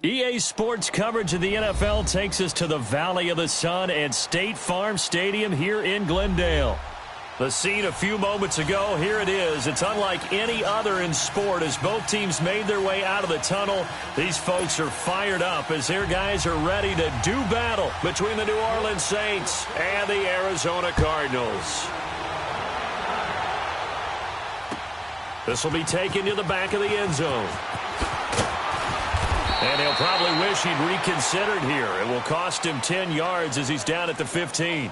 EA Sports coverage of the NFL takes us to the Valley of the Sun and State Farm Stadium here in Glendale. The scene a few moments ago, here it is. It's unlike any other in sport as both teams made their way out of the tunnel. These folks are fired up as their guys are ready to do battle between the New Orleans Saints and the Arizona Cardinals. This will be taken to the back of the end zone. And he'll probably wish he'd reconsidered here. It will cost him 10 yards as he's down at the 15.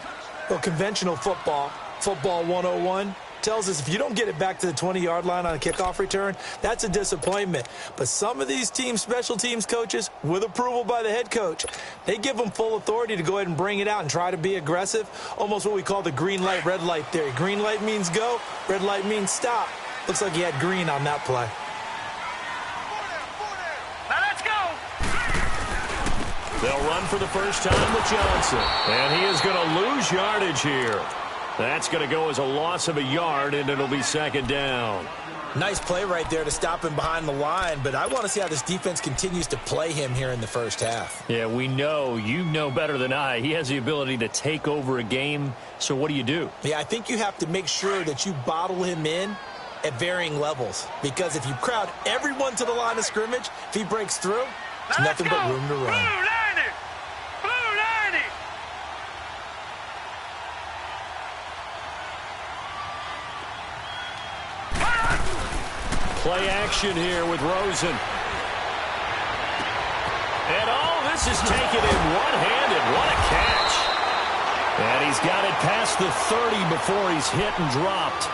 Well, conventional football 101, tells us if you don't get it back to the 20-yard line on a kickoff return, that's a disappointment. But some of these team special teams coaches, with approval by the head coach, they give them full authority to go ahead and bring it out and try to be aggressive, almost what we call the green light, red light theory. Green light means go, red light means stop. Looks like he had green on that play. They'll run for the first time with Johnson. And he is going to lose yardage here. That's going to go as a loss of a yard, and it'll be second down. Nice play right there to stop him behind the line, but I want to see how this defense continues to play him here in the first half. Yeah, we know. You know better than I. He has the ability to take over a game, so what do? Yeah, I think you have to make sure that you bottle him in at varying levels, because if you crowd everyone to the line of scrimmage, if he breaks through, there's nothing but room to run. Play action here with Rosen. And this is taken in one-handed. What a catch. And he's got it past the 30 before he's hit and dropped.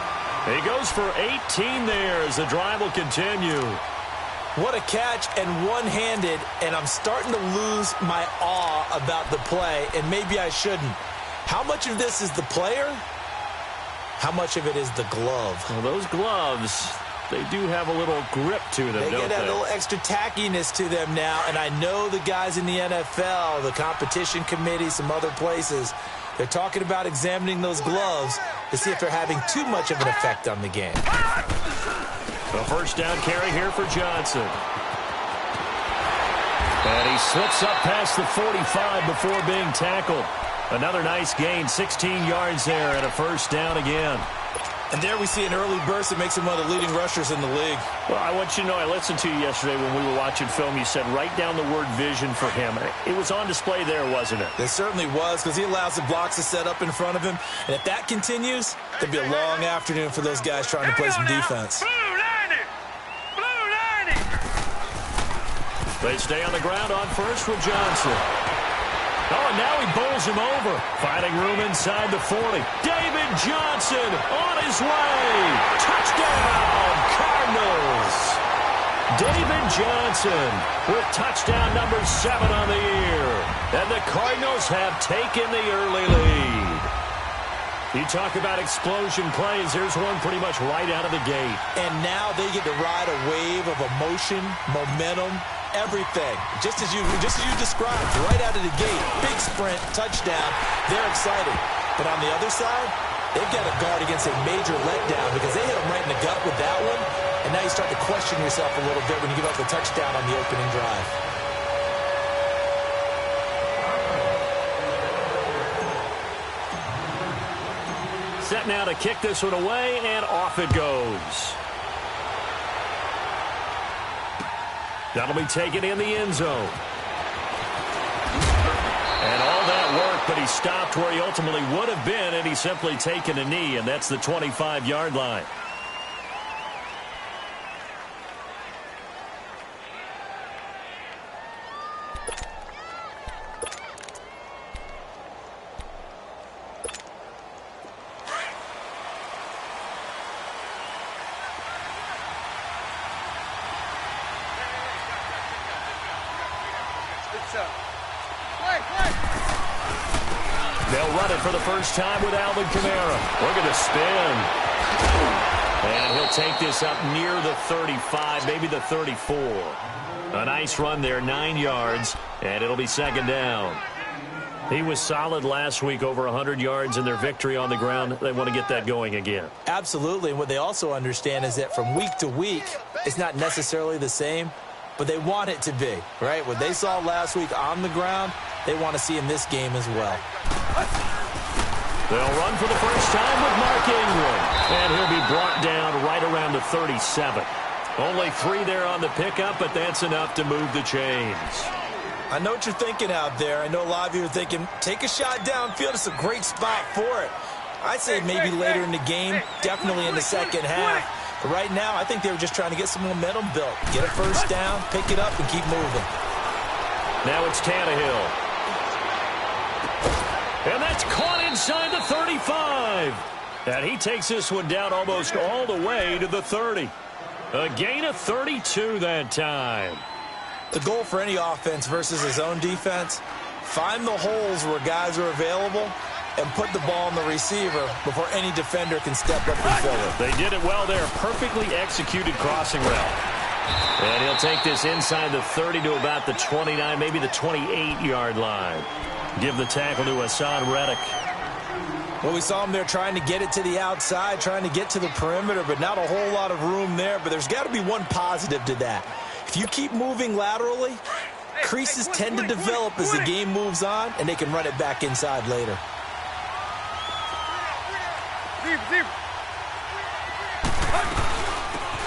He goes for 18 there as the drive will continue. What a catch and one-handed, and I'm starting to lose my awe about the play, and maybe I shouldn't. How much of this is the player? How much of it is the glove? Well, those gloves, they do have a little grip to them, don't they? They get that little extra tackiness to them now, and I know the guys in the NFL, the competition committee, some other places, they're talking about examining those gloves to see if they're having too much of an effect on the game. The first down carry here for Johnson. And he slips up past the 45 before being tackled. Another nice gain, 16 yards there, and a first down again. And there we see an early burst that makes him one of the leading rushers in the league. Well, I want you to know, I listened to you yesterday when we were watching film. You said write down the word vision for him. It was on display there, wasn't it? It certainly was, because he allows the blocks to set up in front of him. And if that continues, it'll be a long afternoon for those guys trying to play some defense. They stay on the ground on first with Johnson. Oh, and now he bowls him over. Finding room inside the 40. David Johnson on his way. Touchdown, Cardinals. David Johnson with touchdown number 7 on the year. And the Cardinals have taken the early lead. You talk about explosion plays. Here's one pretty much right out of the gate. And now they get to ride a wave of emotion, momentum, everything. Just as you described, right out of the gate. Big sprint, touchdown. They're excited. But on the other side, they've got to guard against a major letdown because they hit them right in the gut with that one. And now you start to question yourself a little bit when you give up the touchdown on the opening drive. Set now to kick this one away, and off it goes. That'll be taken in the end zone. And all that work, but he stopped where he ultimately would have been, and he's simply taken a knee, and that's the 25-yard line. They'll run it for the first time with Alvin Kamara. We're going to spin. And he'll take this up near the 35, maybe the 34. A nice run there, 9 yards, and it'll be second down. He was solid last week, over 100 yards in their victory on the ground. They want to get that going again. Absolutely, and what they also understand is that from week to week, it's not necessarily the same. but they want it to be, right? What they saw last week on the ground, they want to see in this game as well. They'll run for the first time with Mark Ingram. And he'll be brought down right around the 37. Only 3 there on the pickup, but that's enough to move the chains. I know what you're thinking out there. I know a lot of you are thinking, take a shot downfield. It's a great spot for it. I'd say maybe later in the game, definitely in the second half. But right now, I think they were just trying to get some momentum built. Get a first down, pick it up, and keep moving. Now it's Tannehill. And that's caught inside the 35. And he takes this one down almost all the way to the 30. A gain of 32 that time. The goal for any offense versus his own defense, find the holes where guys are available and put the ball on the receiver before any defender can step up and fill it. They did it well there. Perfectly executed crossing route. And he'll take this inside the 30 to about the 29, maybe the 28-yard line. Give the tackle to Hassan Reddick. Well, we saw him there trying to get it to the outside, trying to get to the perimeter, but not a whole lot of room there. But there's got to be one positive to that. If you keep moving laterally, creases tend to develop as the game moves on, and they can run it back inside later.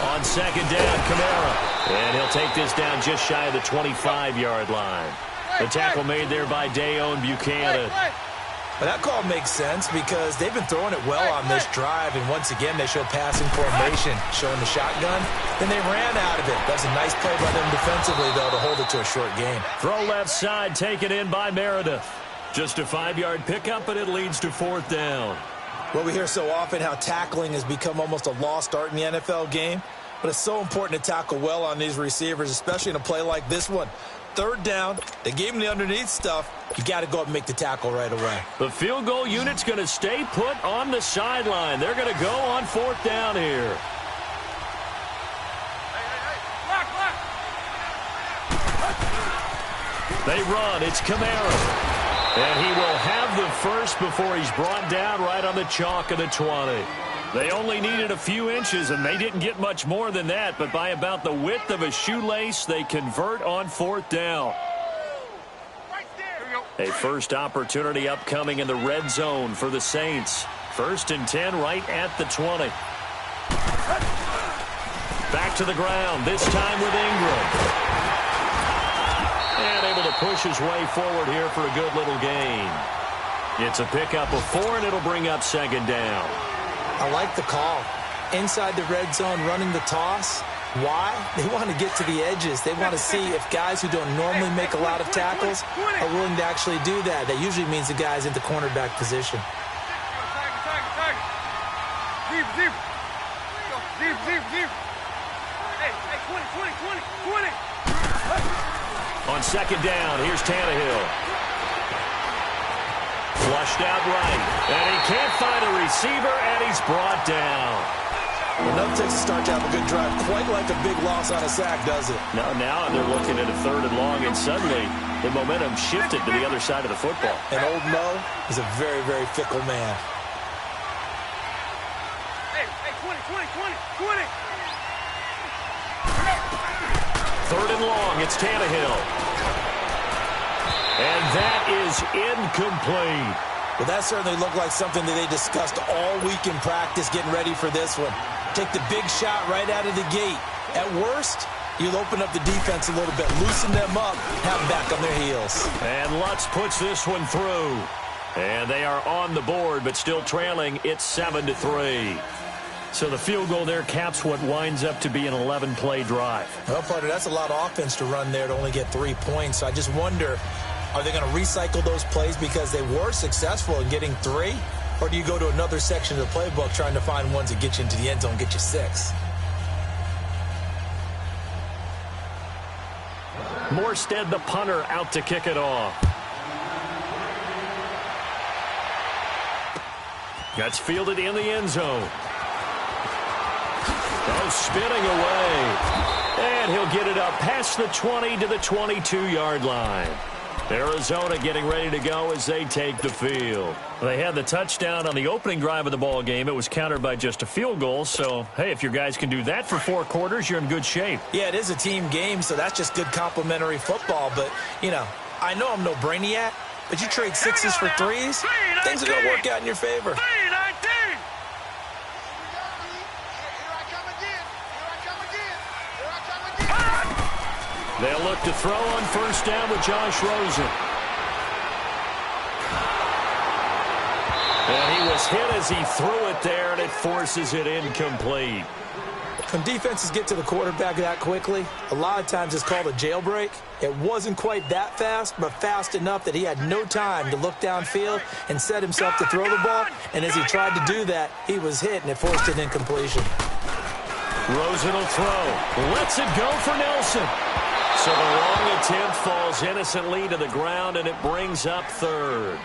On second down, Kamara. And he'll take this down just shy of the 25-yard line. The tackle made there by Dayon Buchanan. Well, that call makes sense because they've been throwing it well on this drive, and once again, they show passing formation, showing the shotgun. Then they ran out of it. That's a nice play by them defensively, though, to hold it to a short gain. Throw left side, taken in by Meredith. Just a 5-yard pickup, but it leads to 4th down. Well, we hear so often how tackling has become almost a lost art in the NFL game, but it's so important to tackle well on these receivers, especially in a play like this one. 3rd down, they gave him the underneath stuff. You got to go up and make the tackle right away. The field goal unit's going to stay put on the sideline. They're going to go on 4th down here. They run. It's Kamara. And he will have the first before he's brought down right on the chalk of the 20. They only needed a few inches, and they didn't get much more than that. But by about the width of a shoelace, they convert on 4th down. A first opportunity upcoming in the red zone for the Saints. 1st and 10 right at the 20. Back to the ground, this time with Ingram. And able to push his way forward here for a good little gain. It's a pickup of 4, and it'll bring up 2nd down. I like the call. Inside the red zone, running the toss. Why? They want to get to the edges. They want to see if guys who don't normally make a lot of tackles are willing to actually do that. That usually means the guy's in the cornerback position. On 2nd down, here's Tannehill. Flushed out right. And he can't find a receiver, and he's brought down. Enough takes a start to have a good drive. Quite like a big loss on a sack, does it? Now they're looking at a 3rd and long, and suddenly the momentum shifted to the other side of the football. And old Mo is a very, very fickle man. Hey, 20. 3rd and long, it's Tannehill. And that is incomplete. Well, that certainly looked like something that they discussed all week in practice getting ready for this one. Take the big shot right out of the gate. At worst, you'll open up the defense a little bit, loosen them up, have them back on their heels. And Lutz puts this one through. And they are on the board, but still trailing. It's 7-3. So the field goal there caps what winds up to be an 11-play drive. Well, partner, that's a lot of offense to run there to only get 3 points. So I just wonder, are they going to recycle those plays because they were successful in getting 3? Or do you go to another section of the playbook trying to find ones that get you into the end zone, get you 6? Morstead, the punter, out to kick it off. That's fielded in the end zone. Oh, spinning away. And he'll get it up past the 20 to the 22-yard line. Arizona getting ready to go as they take the field. They had the touchdown on the opening drive of the ball game. It was countered by just a field goal. So, hey, if your guys can do that for 4 quarters, you're in good shape. Yeah, it is a team game, so that's just good complimentary football. But, you know, I know I'm no brainiac, but you trade 6s for 3s, things are going to work out in your favor. They'll look to throw on first down with Josh Rosen. And he was hit as he threw it there, and it forces it incomplete. When defenses get to the quarterback that quickly, a lot of times it's called a jailbreak. It wasn't quite that fast, but fast enough that he had no time to look downfield and set himself to throw the ball. And as he tried to do that, he was hit, and it forced an incompletion. Rosen will throw. Lets it go for Nelson. So the wrong attempt falls innocently to the ground, and it brings up 3rd.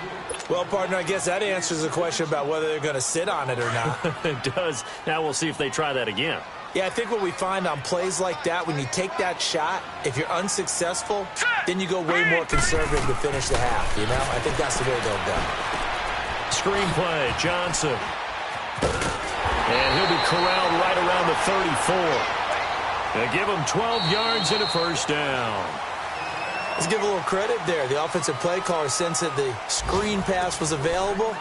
Well, partner, I guess that answers the question about whether they're going to sit on it or not. It does. Now we'll see if they try that again. Yeah, I think what we find on plays like that, when you take that shot, if you're unsuccessful, then you go way more conservative to finish the half, you know? I think that's the way they'll go. Screenplay, Johnson. And he'll be corralled right around the 34. They give him 12 yards and a first down. Let's give a little credit there. The offensive play caller sensed that the screen pass was available.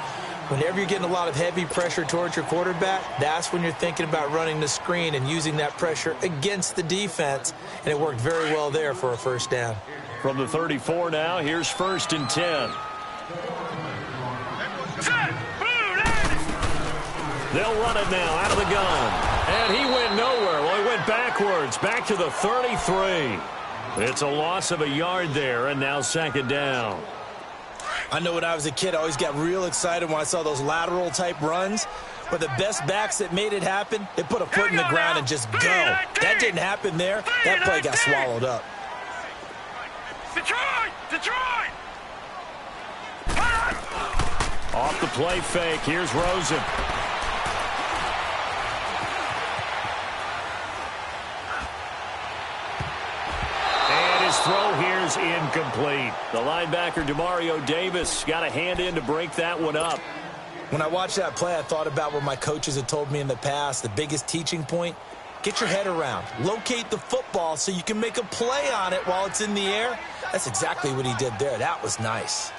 Whenever you're getting a lot of heavy pressure towards your quarterback, that's when you're thinking about running the screen and using that pressure against the defense. And it worked very well there for a first down. From the 34 now, here's 1st and 10. They'll run it now out of the gun. And he went nowhere. Well, he went backwards, back to the 33. It's a loss of a yard there, and now 2nd down. I know when I was a kid, I always got real excited when I saw those lateral-type runs. But the best backs that made it happen, they put a foot in the ground and just go. That didn't happen there. That play got swallowed up. Detroit! Off the play fake, here's Rosen. Throw here's incomplete. The linebacker, Demario Davis, got a hand in to break that one up. When I watched that play, I thought about what my coaches had told me in the past. The biggest teaching point, get your head around. Locate the football so you can make a play on it while it's in the air. That's exactly what he did there. That was nice.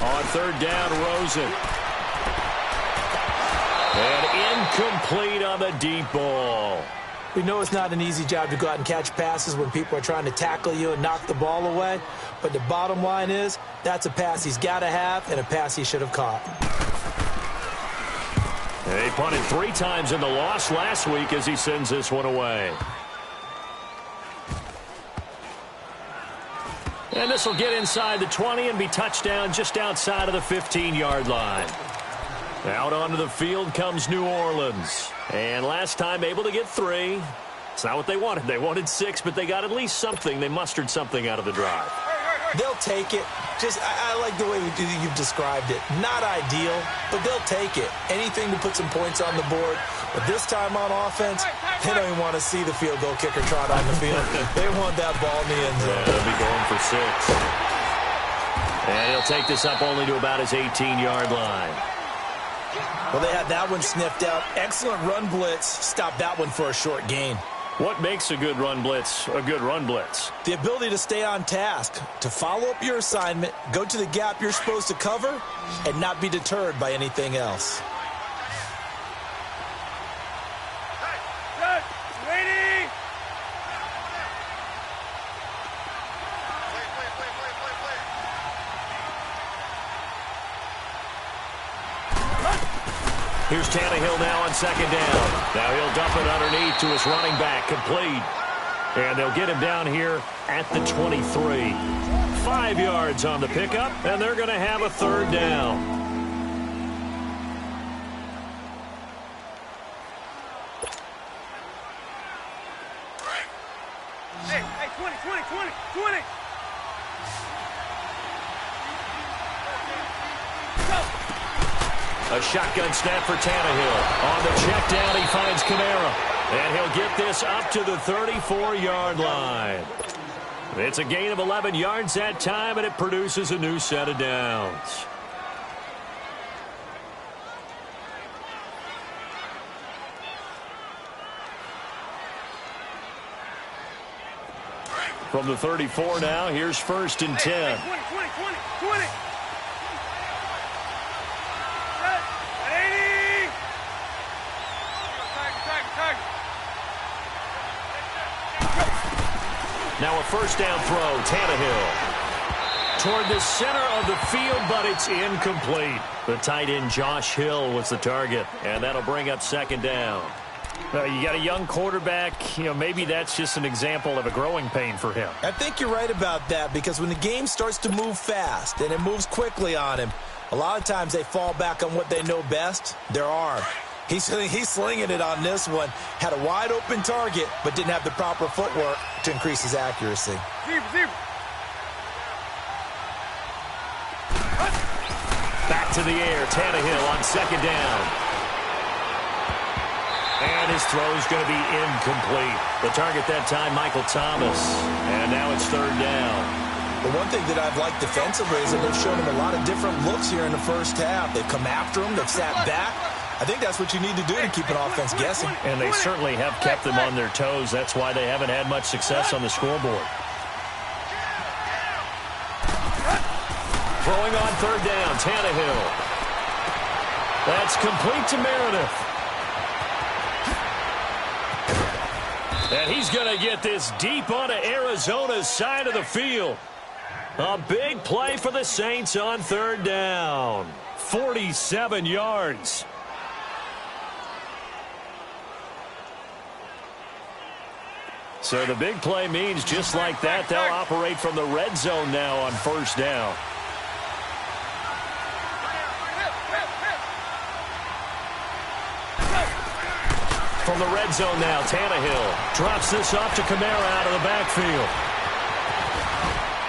On 3rd down, Rosen. And incomplete on the deep ball. We know it's not an easy job to go out and catch passes when people are trying to tackle you and knock the ball away. But the bottom line is, that's a pass he's got to have and a pass he should have caught. They punted 3 times in the loss last week as he sends this one away. And this will get inside the 20 and be touchdown just outside of the 15-yard line. Out onto the field comes New Orleans. And last time able to get 3. It's not what they wanted. They wanted 6, but they got at least something. They mustered something out of the drive. They'll take it. I like the way you've described it. Not ideal, but they'll take it. Anything to put some points on the board. But this time on offense, they don't even want to see the field goal kicker trot on the field. They want that ball in the end zone. Yeah, they'll be going for 6. And he'll take this up only to about his 18-yard line. Well, they had that one sniffed out. Excellent run blitz. Stopped that one for a short gain. What makes a good run blitz a good run blitz? The ability to stay on task, to follow up your assignment, go to the gap you're supposed to cover, and not be deterred by anything else. Ready? Here's Tannehill now on 2nd down. Now he'll dump it underneath to his running back, complete. And they'll get him down here at the 23. 5 yards on the pickup, and they're going to have a 3rd down. Hey, 20. A shotgun snap for Tannehill. On the check down, he finds Kamara. And he'll get this up to the 34-yard line. It's a gain of 11 yards that time, and it produces a new set of downs. From the 34 now, here's 1st and 10. 20. Now a first down throw, Tannehill. Toward the center of the field, but it's incomplete. The tight end, Josh Hill, was the target, and that'll bring up 2nd down. You got a young quarterback, maybe that's just an example of a growing pain for him. I think you're right about that, because when the game starts to move fast and it moves quickly on him, a lot of times they fall back on what they know best, their arm. He's slinging it on this one. Had a wide-open target, but didn't have the proper footwork to increase his accuracy. Back to the air, Tannehill on 2nd down. And his throw is going to be incomplete. The target that time, Michael Thomas. And now it's 3rd down. The one thing that I've liked defensively is that they've shown him a lot of different looks here in the first half. They've come after him. They've sat back. I think that's what you need to do to keep an offense guessing. And they certainly have kept them on their toes. That's why they haven't had much success on the scoreboard. Throwing on 3rd down, Tannehill. That's complete to Meredith. And he's going to get this deep onto Arizona's side of the field. A big play for the Saints on 3rd down. 47 yards. So the big play means just like that, they'll operate from the red zone now on 1st down. From the red zone now, Tannehill drops this off to Kamara out of the backfield.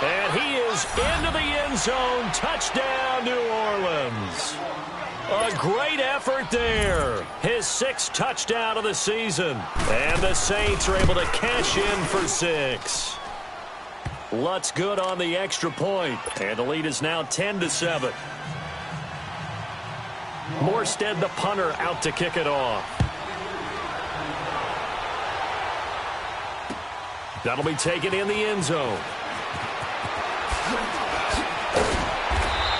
And he is into the end zone. Touchdown, New Orleans. A great effort there. His 6th touchdown of the season. And the Saints are able to cash in for 6. Lutz good on the extra point. And the lead is now 10-7. Morstead, the punter, out to kick it off. That'll be taken in the end zone.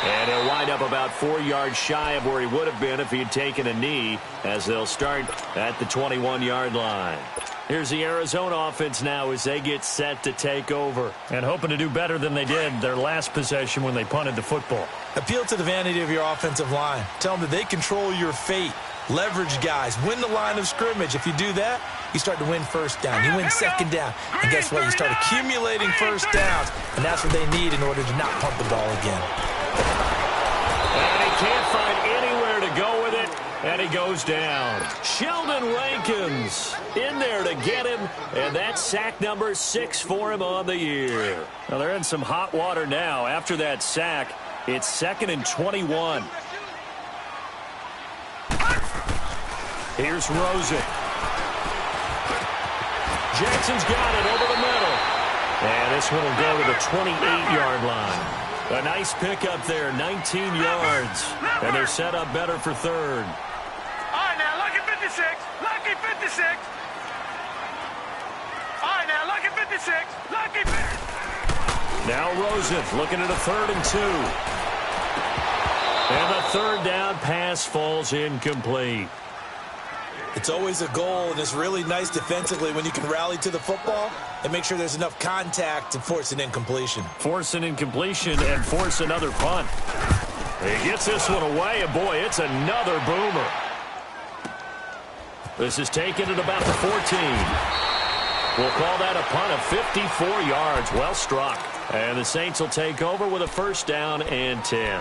And he'll wind up about 4 yards shy of where he would have been if he had taken a knee, as they'll start at the 21-yard line. Here's the Arizona offense now as they get set to take over. And hoping to do better than they did their last possession when they punted the football. Appeal to the vanity of your offensive line. Tell them that they control your fate. Leverage guys. Win the line of scrimmage. If you do that, you start to win 1st down. You win 2nd down. And guess what? You start accumulating 1st downs. And that's what they need in order to not punt the ball again. And he can't find anywhere to go with it. And he goes down. Sheldon Rankins in there to get him. And that's sack number 6 for him on the year. Now they're in some hot water now. After that sack, it's 2nd and 21. Here's Rosen. Jackson's got it over the middle. And this one will go to the 28-yard line. A nice pickup there, 19 yards. And they're set up better for 3rd. All right, now, lucky 56. Lucky 56. All right, now, lucky 56. Lucky 56. Now Rosen looking at a 3rd and 2. And the 3rd down pass falls incomplete. It's always a goal, and it's really nice defensively when you can rally to the football and make sure there's enough contact to force an incompletion. Force an incompletion and force another punt. He gets this one away, and boy, it's another boomer. This is taken at about the 14. We'll call that a punt of 54 yards. Well struck. And the Saints will take over with a 1st down and 10.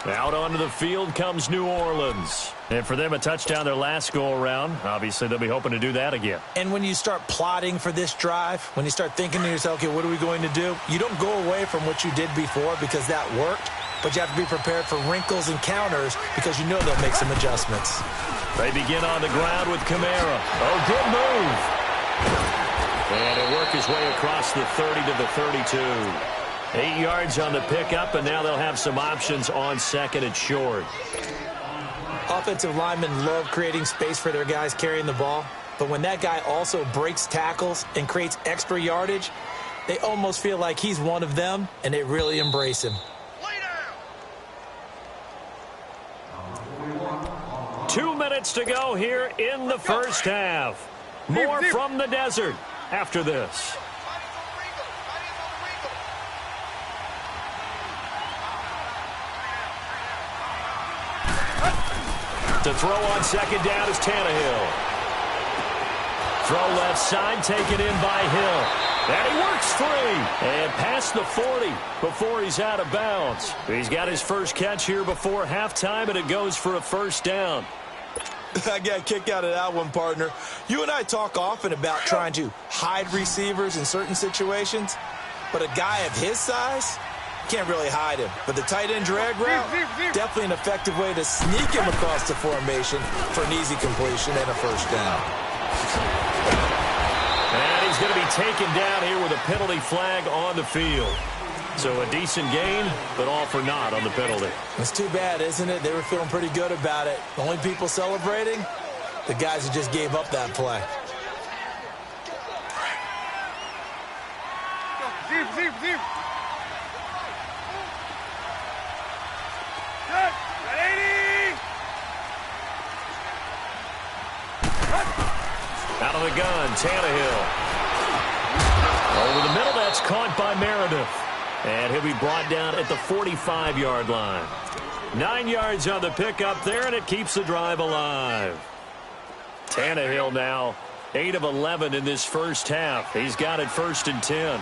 Out onto the field comes New Orleans. And for them, a touchdown their last go-around. Obviously, they'll be hoping to do that again. And when you start plotting for this drive, when you start thinking to yourself, okay, what are we going to do? You don't go away from what you did before because that worked. but you have to be prepared for wrinkles and counters because you know they'll make some adjustments. They begin on the ground with Kamara. Oh, good move. And he'll work his way across the 30 to the 32. 8 yards on the pickup, and now they'll have some options on second and short. Offensive linemen love creating space for their guys carrying the ball, but when that guy also breaks tackles and creates extra yardage, they almost feel like he's one of them, and they really embrace him. 2 minutes to go here in the first half. More from the desert after this. To throw on second down is Tannehill. Throw left side, taken in by Hill. And he works free. And past the 40 before he's out of bounds. He's got his first catch here before halftime, and it goes for a first down. I got a kick out of that one, partner. You and I talk often about trying to hide receivers in certain situations, but a guy of his size can't really hide him. But the tight end drag route, definitely an effective way to sneak him across the formation for an easy completion and a first down. And he's going to be taken down here with a penalty flag on the field. So a decent gain, but all for naught on the penalty. It's too bad, isn't it? They were feeling pretty good about it. The only people celebrating, the guys who just gave up that play. Zip. Out of the gun, Tannehill. Over the middle, that's caught by Meredith. And he'll be brought down at the 45-yard line. 9 yards on the pickup there, and it keeps the drive alive. Tannehill now 8 of 11 in this first half. He's got it 1st and 10.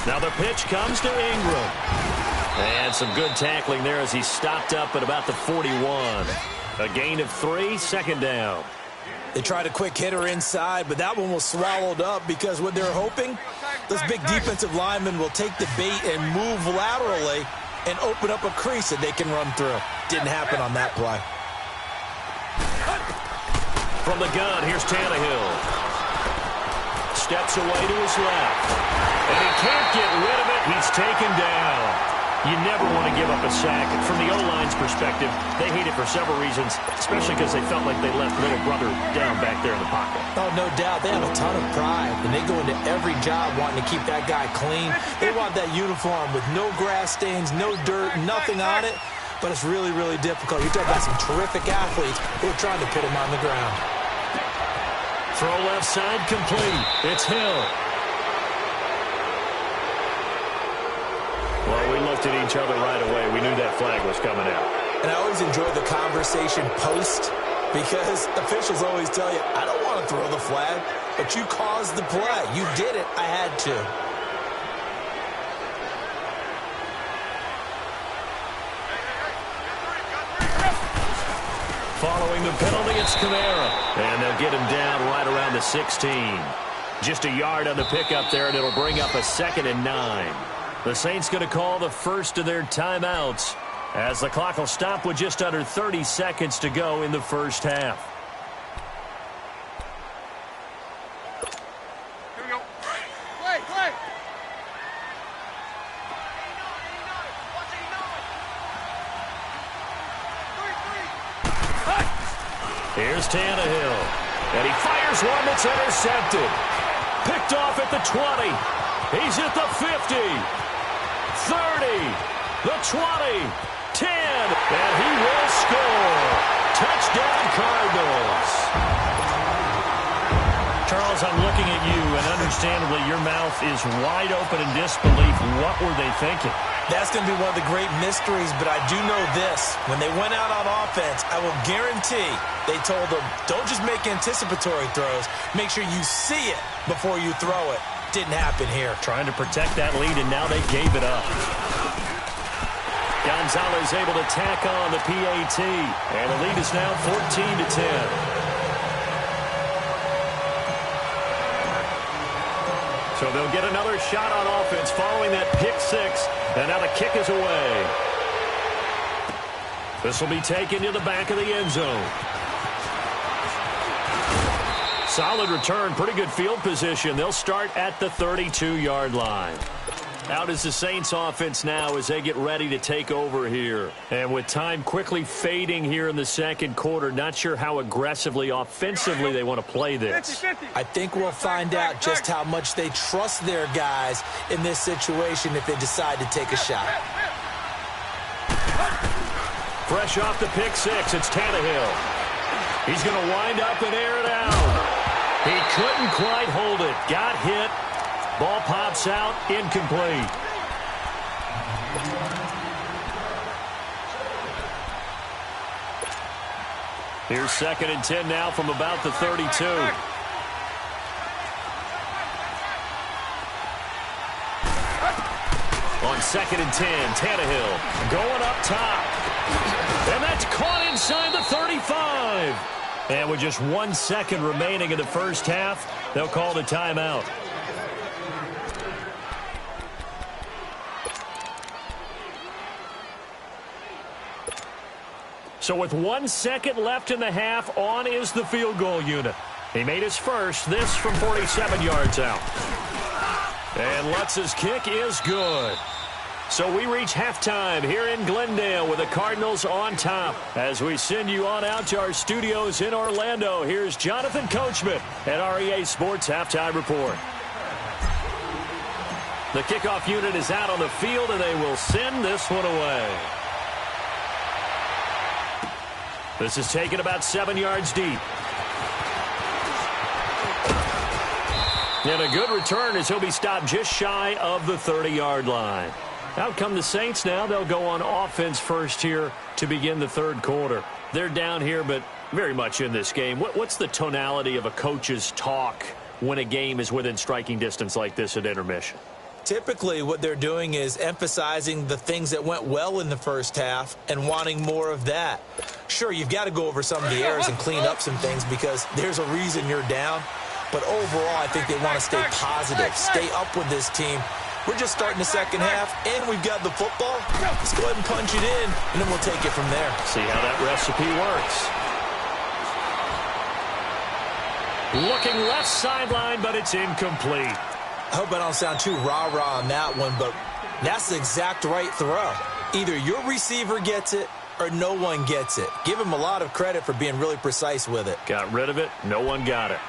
Now the pitch comes to Ingram. And some good tackling there as he stopped up at about the 41. A gain of 3, second down. They tried a quick hitter inside, but that one was swallowed up because what they're hoping, those big defensive linemen will take the bait and move laterally and open up a crease that they can run through. Didn't happen on that play. From the gun, here's Tannehill. Steps away to his left. And he can't get rid of it. He's taken down. You never want to give up a sack. From the O-line's perspective, they hate it for several reasons, especially because they felt like they left little brother down back there in the pocket. Oh, no doubt. They have a ton of pride, and they go into every job wanting to keep that guy clean. They want that uniform with no grass stains, no dirt, nothing on it, but it's really, really difficult. You're talking about some terrific athletes who are trying to put him on the ground. Throw left side complete. It's Hill. Well, we looked at each other right away. We knew that flag was coming out. And I always enjoy the conversation post because officials always tell you, I don't want to throw the flag, but you caused the play. You did it. I had to. Following the penalty, it's Kamara. And they'll get him down right around the 16. Just a yard on the pickup there, and it'll bring up a 2nd and 9. The Saints going to call the first of their timeouts as the clock will stop with just under 30 seconds to go in the first half. Here we go. Play. Here's Tannehill. And he fires one that's intercepted. Picked off at the 20. He's at the 50. 30, the 20, 10, and he will score. Touchdown, Cardinals. Charles, I'm looking at you, and understandably, your mouth is wide open in disbelief. What were they thinking? That's going to be one of the great mysteries, but I do know this. When they went out on offense, I will guarantee they told them, don't just make anticipatory throws. Make sure you see it before you throw it. Didn't happen here. Trying to protect that lead, and now they gave it up. Gonzalez able to tack on the PAT, and the lead is now 14-10. So they'll get another first shot on offense following that pick six. And now the kick is away. This will be taken to the back of the end zone. Solid return, pretty good field position. They'll start at the 32-yard line. Out is the Saints offense now as they get ready to take over here. And with time quickly fading here in the second quarter, not sure how aggressively, offensively they want to play this. I think we'll find out just how much they trust their guys in this situation if they decide to take a shot. Fresh off the pick six, it's Tannehill. He's going to wind up and air it out. He couldn't quite hold it. Got hit. Ball pops out, incomplete. Here's 2nd and 10 now from about the 32. On 2nd and 10, Tannehill going up top. And that's caught inside the 35. And with just 1 second remaining in the first half, they'll call the timeout. So with 1 second left in the half, on is the field goal unit. He made his first, this from 47 yards out. And Lutz's kick is good. So we reach halftime here in Glendale with the Cardinals on top. As we send you on out to our studios in Orlando, here's Jonathan Coachman at REA Sports Halftime Report. The kickoff unit is out on the field, and they will send this one away. This is taken about 7 yards deep. And a good return as he'll be stopped just shy of the 30-yard line. Out come the Saints now. They'll go on offense first here to begin the third quarter. They're down here, but very much in this game. What's the tonality of a coach's talk when a game is within striking distance like this at intermission? Typically, what they're doing is emphasizing the things that went well in the first half and wanting more of that. Sure, you've got to go over some of the errors and clean up some things because there's a reason you're down. But overall, I think they want to stay positive, stay up with this team. We're just starting the second half, and we've got the football. Let's go ahead and punch it in, and then we'll take it from there. See how that recipe works. Looking left sideline, but it's incomplete. I hope I don't sound too rah-rah on that one, but that's the exact right throw. Either your receiver gets it or no one gets it. Give him a lot of credit for being really precise with it. Got rid of it. No one got it.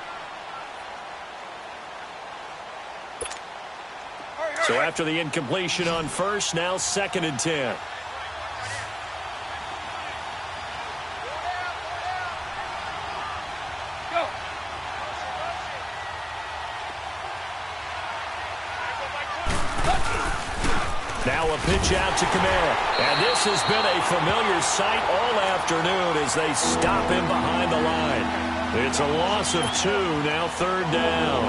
So after the incompletion on first, now 2nd and 10. Now a pitch out to Kamara. And this has been a familiar sight all afternoon as they stop him behind the line. It's a loss of 2, now 3rd down.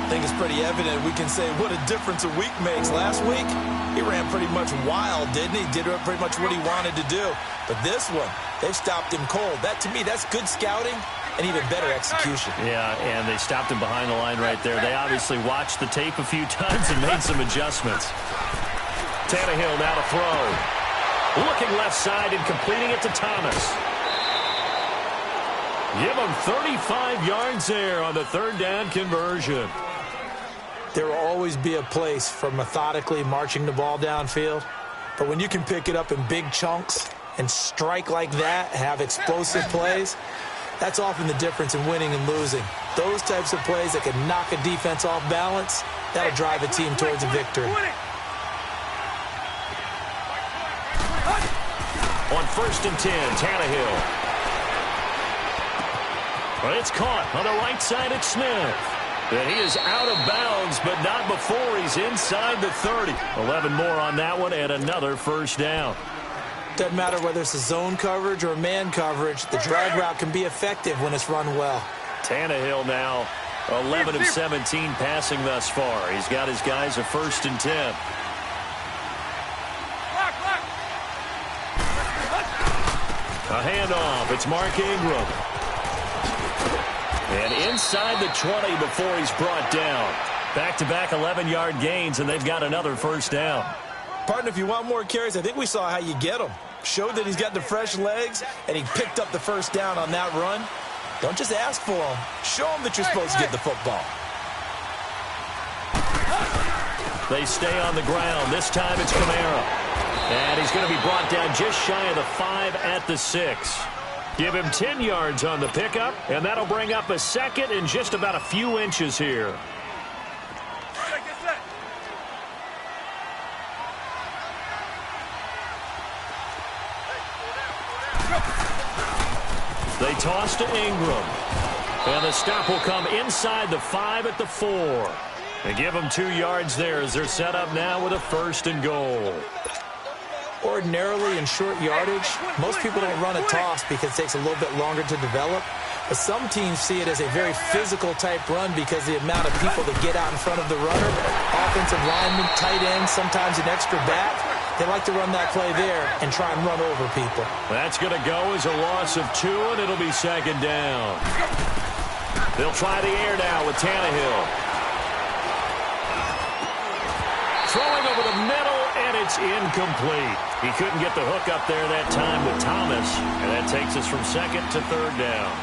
I think it's pretty evident we can say what a difference a week makes. Last week, he ran pretty much wild, didn't he? Did pretty much what he wanted to do. But this one, they've stopped him cold. That, to me, that's good scouting and even better execution. Yeah, and they stopped him behind the line right there. They obviously watched the tape a few times and made some adjustments. Tannehill now to throw. Looking left side and completing it to Thomas. Give him 35 yards there on the 3rd down conversion. There will always be a place for methodically marching the ball downfield. But when you can pick it up in big chunks and strike like that, have explosive plays, that's often the difference in winning and losing. Those types of plays that can knock a defense off balance, that'll drive a team towards a victory. On 1st and 10, Tannehill. Well, it's caught on the right side at Smith. And he is out of bounds, but not before he's inside the 30. 11 more on that one and another 1st down. Doesn't matter whether it's a zone coverage or a man coverage. The drag route can be effective when it's run well. Tannehill now 11 of 17 passing thus far. He's got his guys a 1st and 10. A handoff. It's Mark Ingram. And inside the 20 before he's brought down. Back-to-back 11-yard gains, and they've got another first down. Partner, if you want more carries, I think we saw how you get them. Showed that he's got the fresh legs, and he picked up the first down on that run. Don't just ask for them. Show them that you're supposed to get the football. They stay on the ground. This time it's Kamara. And he's going to be brought down just shy of the 5 at the 6. Give him 10 yards on the pickup, and that'll bring up a second and just about a few inches here. They toss to Ingram. And the stop will come inside the 5 at the 4. And give them 2 yards there as they're set up now with a 1st and goal. Ordinarily in short yardage, most people don't run a toss because it takes a little bit longer to develop. But some teams see it as a very physical type run because the amount of people that get out in front of the runner, offensive linemen, tight ends, sometimes an extra back, they like to run that play there and try and run over people. That's going to go as a loss of 2, and it'll be 2nd down. They'll try the air now with Tannehill. Throwing over the middle, and it's incomplete. He couldn't get the hook up there that time with Thomas, and that takes us from 2nd to 3rd down.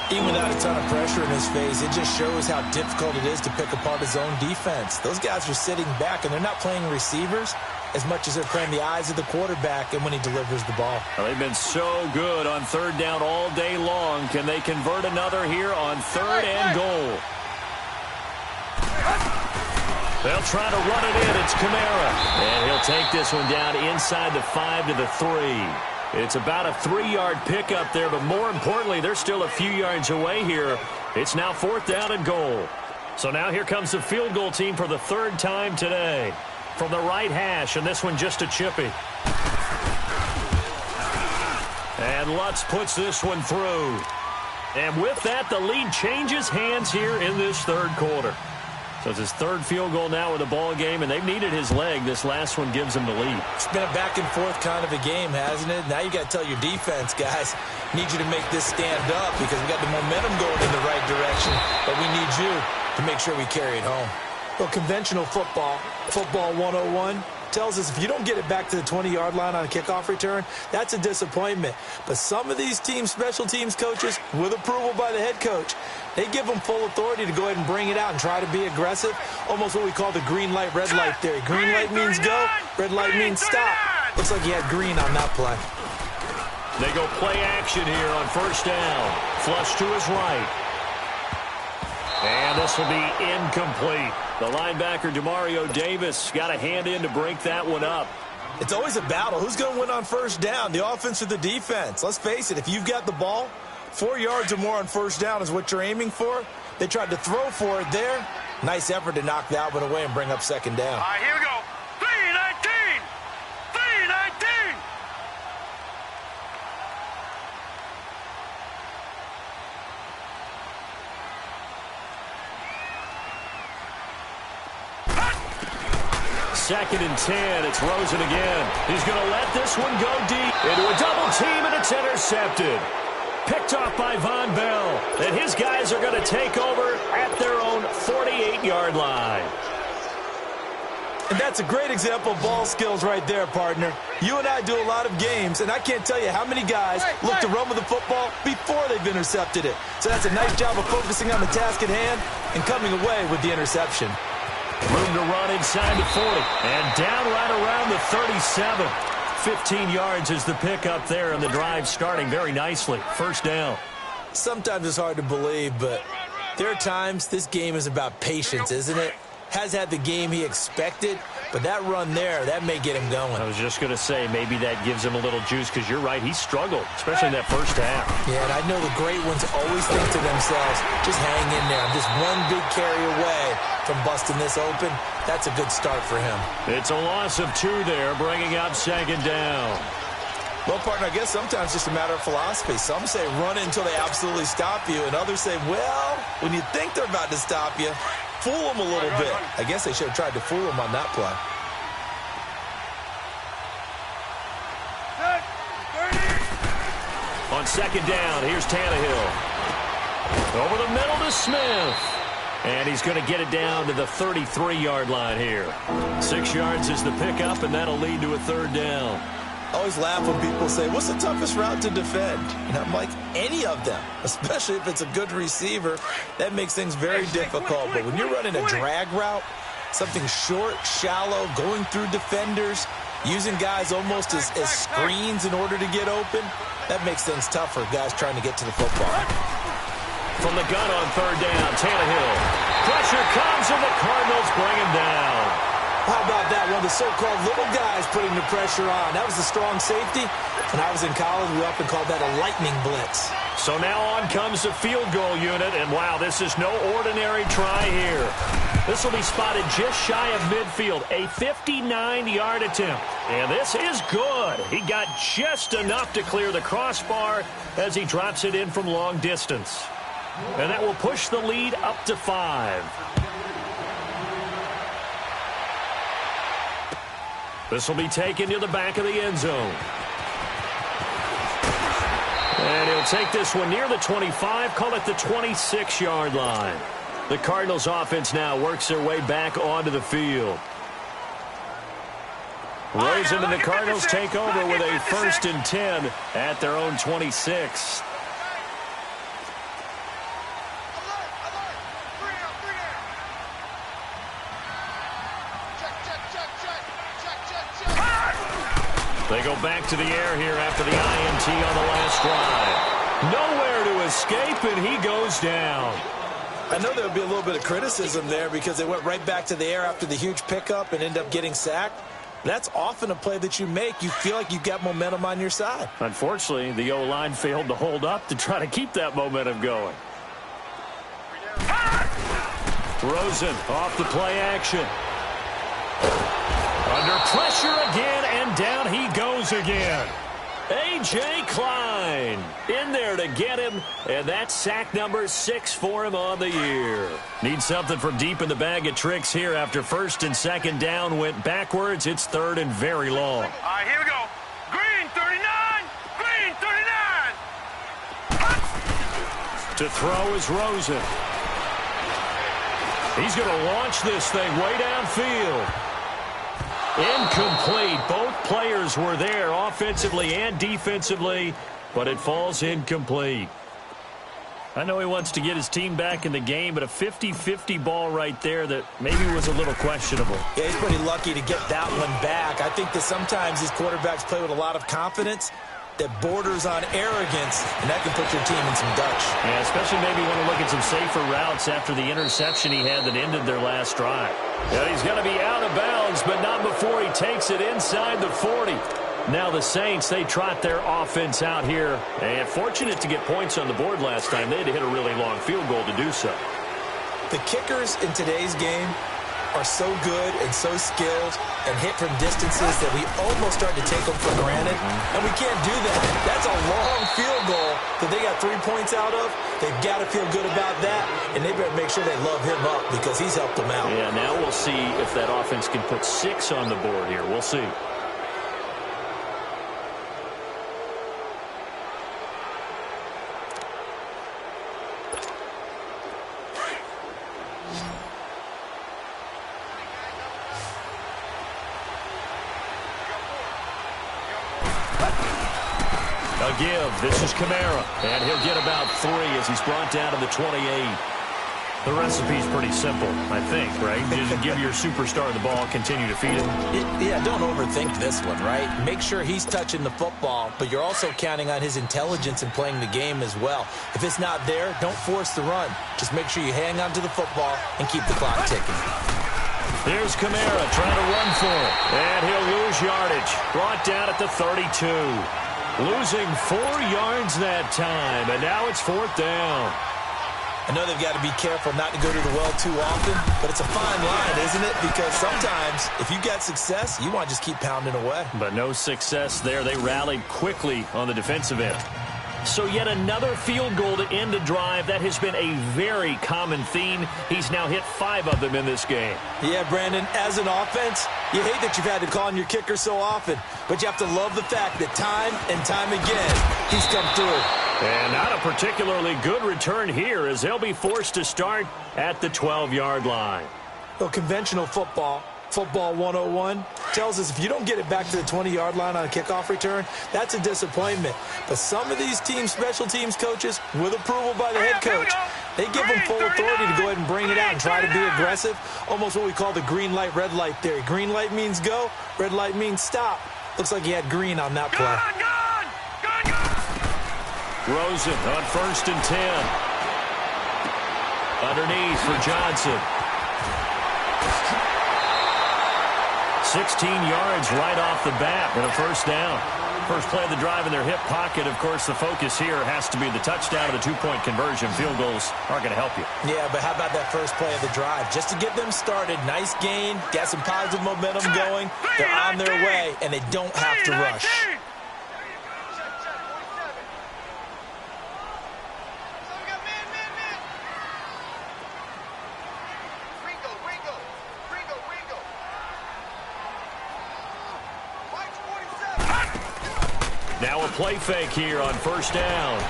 Even without a ton of pressure in his face, it just shows how difficult it is to pick apart his own defense. Those guys are sitting back, and they're not playing receivers as much as they're playing the eyes of the quarterback and when he delivers the ball. Well, they've been so good on 3rd down all day long. Can they convert another here on 3rd and goal? They'll try to run it in. It's Kamara. And he'll take this one down inside the 5 to the 3. It's about a 3-yard pickup there, but more importantly, they're still a few yards away here. It's now 4th down and goal. So now here comes the field goal team for the 3rd time today. From the right hash, and this one just a chippy. And Lutz puts this one through. And with that, the lead changes hands here in this 3rd quarter. So it's his 3rd field goal now with the ball game, and they've needed his leg. This last one gives him the lead. It's been a back-and-forth kind of a game, hasn't it? Now you got to tell your defense, guys, need you to make this stand up because we got the momentum going in the right direction, but we need you to make sure we carry it home. Well, conventional football 101, tells us if you don't get it back to the 20-yard line on a kickoff return, that's a disappointment. But some of these team special teams coaches, with approval by the head coach, they give them full authority to go ahead and bring it out and try to be aggressive, almost what we call the green light, red light theory. Green light means go, red light means stop. Looks like he had green on that play. They go play action here on 1st down. Flush to his right. And this will be incomplete. The linebacker, Demario Davis, got a hand in to break that one up. It's always a battle. Who's going to win on 1st down, the offense or the defense? Let's face it, if you've got the ball, 4 yards or more on 1st down is what you're aiming for. They tried to throw for it there. Nice effort to knock that one away and bring up 2nd down. All right, here we go. 3-19. 3-19. Second and 10. It's Rosen again. He's going to let this one go deep into a double team, and it's intercepted. Picked off by Von Bell. And his guys are going to take over at their own 48-yard line. And that's a great example of ball skills right there, partner. You and I do a lot of games, and I can't tell you how many guys look to run with the football before they've intercepted it. So that's a nice job of focusing on the task at hand and coming away with the interception. Room to run inside the 40. And down right around the 37. 15 yards is the pickup there, and the drive starting very nicely. 1st down. Sometimes it's hard to believe, but there are times this game is about patience, isn't it? Has had the game he expected, but that run there, that may get him going. I was just going to say, maybe that gives him a little juice, because you're right, he struggled, especially in that 1st half. Yeah, and I know the great ones always think to themselves, just hang in there. I'm just one big carry away from busting this open. That's a good start for him. It's a loss of 2 there, bringing up 2nd down. Well, partner, I guess sometimes it's just a matter of philosophy. Some say run it until they absolutely stop you, and others say, well, when you think they're about to stop you, fool them a little bit. I guess they should have tried to fool them on that play. On 2nd down, here's Tannehill. Over the middle to Smith. And he's going to get it down to the 33-yard line here. 6 yards is the pickup, and that'll lead to a third down. I always laugh when people say, what's the toughest route to defend? And I'm like, any of them, especially if it's a good receiver. That makes things very difficult. But when you're running a drag route, something short, shallow, going through defenders, using guys almost as screens in order to get open, that makes things tough for guys trying to get to the football. From the gun on third down, Tannehill. Pressure comes, and the Cardinals bring him down. How about that? One of the so-called little guys putting the pressure on. That was the strong safety. When I was in college, we often called that a lightning blitz. So now on comes the field goal unit, and wow, this is no ordinary try here. This will be spotted just shy of midfield, a 59-yard attempt. And this is good. He got just enough to clear the crossbar as he drops it in from long distance. And that will push the lead up to 5. This will be taken to the back of the end zone. And he'll take this one near the 25, call it the 26-yard line. The Cardinals offense now works their way back onto the field. Rosen and the Cardinals take over with a 1st and 10 at their own 26. They go back to the air here after the INT on the last drive. Nowhere to escape, and he goes down. I know there would be a little bit of criticism there because they went right back to the air after the huge pickup and end up getting sacked. That's often a play that you make. You feel like you've got momentum on your side. Unfortunately, the O-line failed to hold up to try to keep that momentum going. Rosen off the play action. Under pressure again, and down he goes again. A.J. Klein in there to get him, and that's sack number 6 for him on the year. Need something from deep in the bag of tricks here after 1st and 2nd down went backwards. It's 3rd and very long. All right, here we go. Green 39. Green 39. To throw is Rosen. He's going to launch this thing way downfield. Incomplete. Both players were there offensively and defensively, but it falls incomplete. I know he wants to get his team back in the game, but a 50-50 ball right there that maybe was a little questionable. Yeah, he's pretty lucky to get that one back. I think that sometimes these quarterbacks play with a lot of confidence that borders on arrogance, and that can put your team in some Dutch. Yeah, especially maybe want to look at some safer routes after the interception he had that ended their last drive. Yeah, he's going to be out of bounds, but not before he takes it inside the 40. Now the Saints, they trot their offense out here. And fortunate to get points on the board last time. They had to hit a really long field goal to do so. The kickers in today's game are so good and so skilled and hit from distances that we almost start to take them for granted. And we can't do that. That's a long field goal that they got 3 points out of. They've got to feel good about that, and they better make sure they love him up because he's helped them out. Yeah, now we'll see if that offense can put 6 on the board here. We'll see. A give. This is Kamara. And he'll get about 3 as he's brought down to the 28. The recipe's pretty simple, I think, right? Just give your superstar the ball, continue to feed him. Yeah, don't overthink this one, right? Make sure he's touching the football, but you're also counting on his intelligence in playing the game as well. If it's not there, don't force the run. Just make sure you hang on to the football and keep the clock ticking. Here's Kamara trying to run for it. And he'll lose yardage. Brought down at the 32. Losing 4 yards that time, and now it's 4th down. I know they've got to be careful not to go to the well too often, but it's a fine line, isn't it? Because sometimes if you got success, you want to just keep pounding away. But no success there. They rallied quickly on the defensive end. So yet another field goal to end a drive. That has been a very common theme. He's now hit 5 of them in this game. Yeah, Brandon, as an offense, you hate that you've had to call on your kicker so often, but you have to love the fact that time and time again, he's come through. And not a particularly good return here as they'll be forced to start at the 12-yard line. Well, conventional football 101, tells us if you don't get it back to the 20-yard line on a kickoff return, that's a disappointment. But some of these special teams coaches, with approval by the head coach, they give them full authority to go ahead and bring it out and try to be aggressive, almost what we call the green light, red light theory. Green light means go, red light means stop. Looks like he had green on that play. Rosen on 1st and 10. Underneath for Johnson. 16 yards right off the bat and a first down. First play of the drive in their hip pocket. Of course, the focus here has to be the touchdown or the 2-point conversion. Field goals aren't going to help you. Yeah, but how about that first play of the drive? Just to get them started, nice gain, got some positive momentum going. They're on their way, and they don't have to rush. Now a play fake here on first down.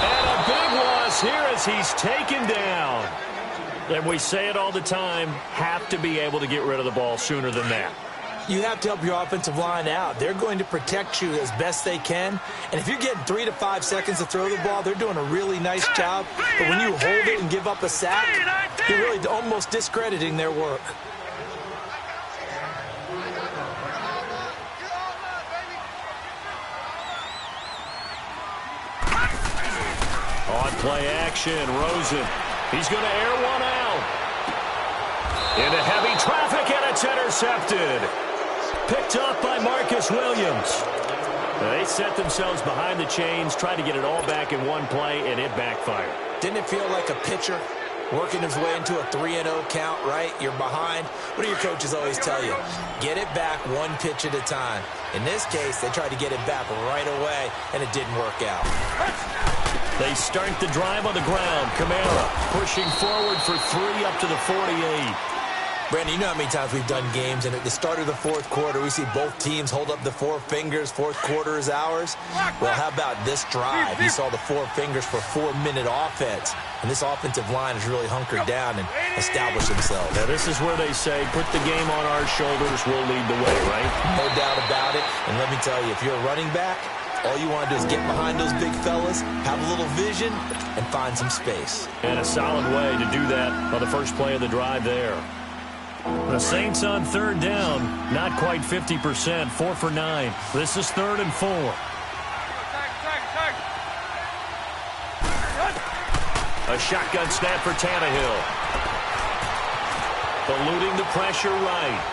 And a big loss here as he's taken down. And we say it all the time, have to be able to get rid of the ball sooner than that. You have to help your offensive line out. They're going to protect you as best they can. And if you're getting 3 to 5 seconds to throw the ball, they're doing a really nice job. But when you hold it and give up a sack, you're really almost discrediting their work. On play action, Rosen. He's going to air one out. Into heavy traffic, and it's intercepted. Picked up by Marcus Williams. They set themselves behind the chains, tried to get it all back in one play, and it backfired. Didn't it feel like a pitcher working his way into a 3-0 count, right? You're behind. What do your coaches always tell you? Get it back one pitch at a time. In this case, they tried to get it back right away, and it didn't work out. They start the drive on the ground. Kamara pushing forward for 3 up to the 48. Brandon, you know how many times we've done games, and at the start of the fourth quarter, we see both teams hold up the 4 fingers, fourth quarter is ours. Well, how about this drive? You saw the 4 fingers for 4-minute offense, and this offensive line has really hunkered down and established themselves. Now, this is where they say, put the game on our shoulders, we'll lead the way, right? No doubt about it, and let me tell you, if you're a running back, all you want to do is get behind those big fellas, have a little vision, and find some space. And a solid way to do that on the first play of the drive there. The Saints on 3rd down, not quite 50%, 4 for 9. This is 3rd and 4. A shotgun snap for Tannehill. Eluding the pressure right.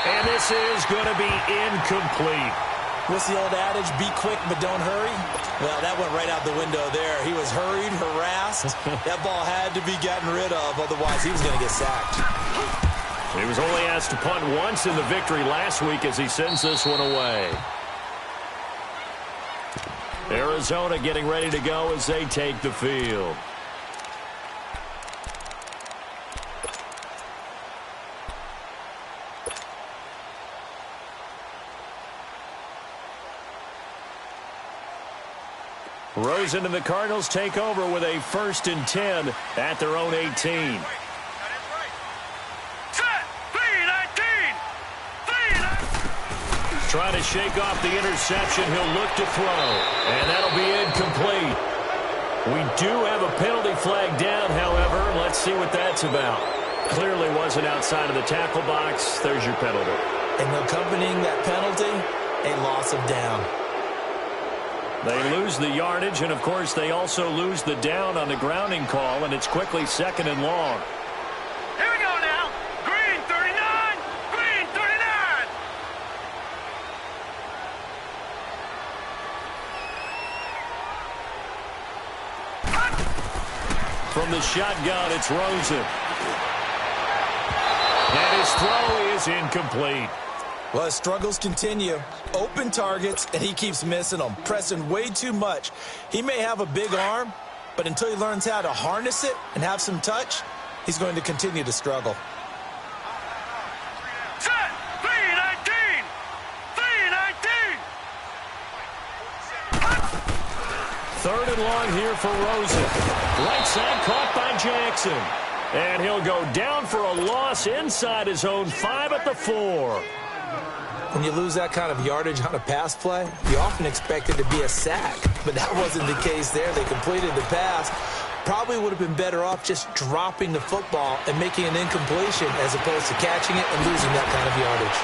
And this is going to be incomplete. What's the old adage? Be quick, but don't hurry? Well, that went right out the window there. He was hurried, harassed. That ball had to be gotten rid of, otherwise he was going to get sacked. He was only asked to punt once in the victory last week as he sends this one away. Arizona getting ready to go as they take the field. Rosen and the Cardinals take over with a 1st and 10 at their own 18. Trying to shake off the interception. He'll look to throw, and that'll be incomplete. We do have a penalty flag down, however. Let's see what that's about. Clearly wasn't outside of the tackle box. There's your penalty. And accompanying that penalty, a loss of down. They lose the yardage, and, of course, they also lose the down on the grounding call, and it's quickly 2nd and long. Here we go now. Green 39. Green 39. From the shotgun, it's Rosen. And his His throw is incomplete. Well, his struggles continue. Open targets, and he keeps missing them, pressing way too much. He may have a big arm, but until he learns how to harness it and have some touch, he's going to continue to struggle. Set. 319. 319. Third and long here for Rosen. Right side caught by Jackson. And he'll go down for a loss inside his own 5 at the 4. When you lose that kind of yardage on a pass play, you often expect it to be a sack. But that wasn't the case there. They completed the pass. Probably would have been better off just dropping the football and making an incompletion as opposed to catching it and losing that kind of yardage.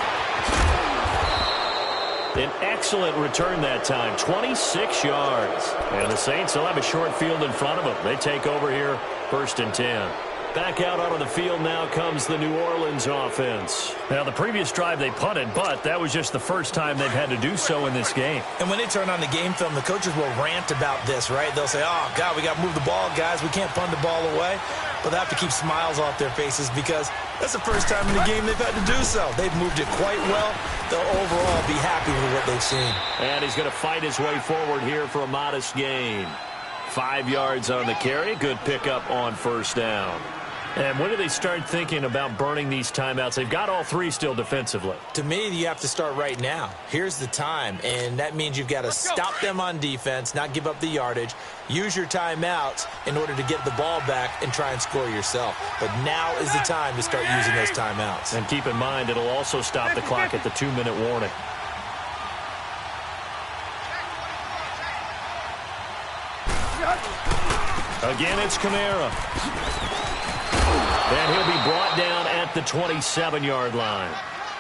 An excellent return that time, 26 yards. And the Saints will have a short field in front of them. They take over here, 1st and 10. Back out onto the field now comes the New Orleans offense. Now, the previous drive they punted, but that was just the first time they've had to do so in this game. And when they turn on the game film, the coaches will rant about this, right? They'll say, oh, God, we got to move the ball, guys. We can't punt the ball away. But they have to keep smiles off their faces because that's the first time in the game they've had to do so. They've moved it quite well. They'll overall be happy with what they've seen. And he's going to fight his way forward here for a modest gain. 5 yards on the carry. Good pickup on 1st down. And when do they start thinking about burning these timeouts? They've got all 3 still defensively. To me, you have to start right now. Here's the time, and that means you've got to stop them on defense, not give up the yardage, use your timeouts in order to get the ball back and try and score yourself. But now is the time to start using those timeouts. And keep in mind, it'll also stop the clock at the 2-minute warning. Again, it's Kamara. And he'll be brought down at the 27-yard line.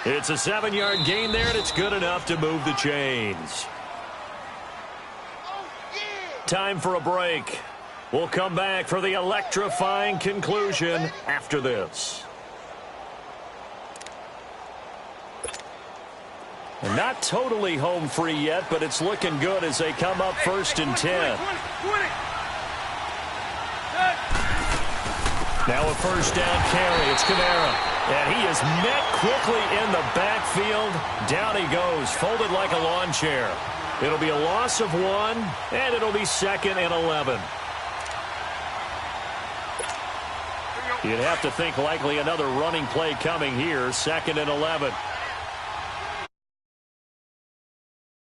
It's a 7-yard gain there, and it's good enough to move the chains. Time for a break. We'll come back for the electrifying conclusion after this. And not totally home free yet, but it's looking good as they come up 1st and 10. Now a 1st down carry. It's Kamara. And he is met quickly in the backfield. Down he goes, folded like a lawn chair. It'll be a loss of 1, and it'll be 2nd and 11. You'd have to think likely another running play coming here, 2nd and 11.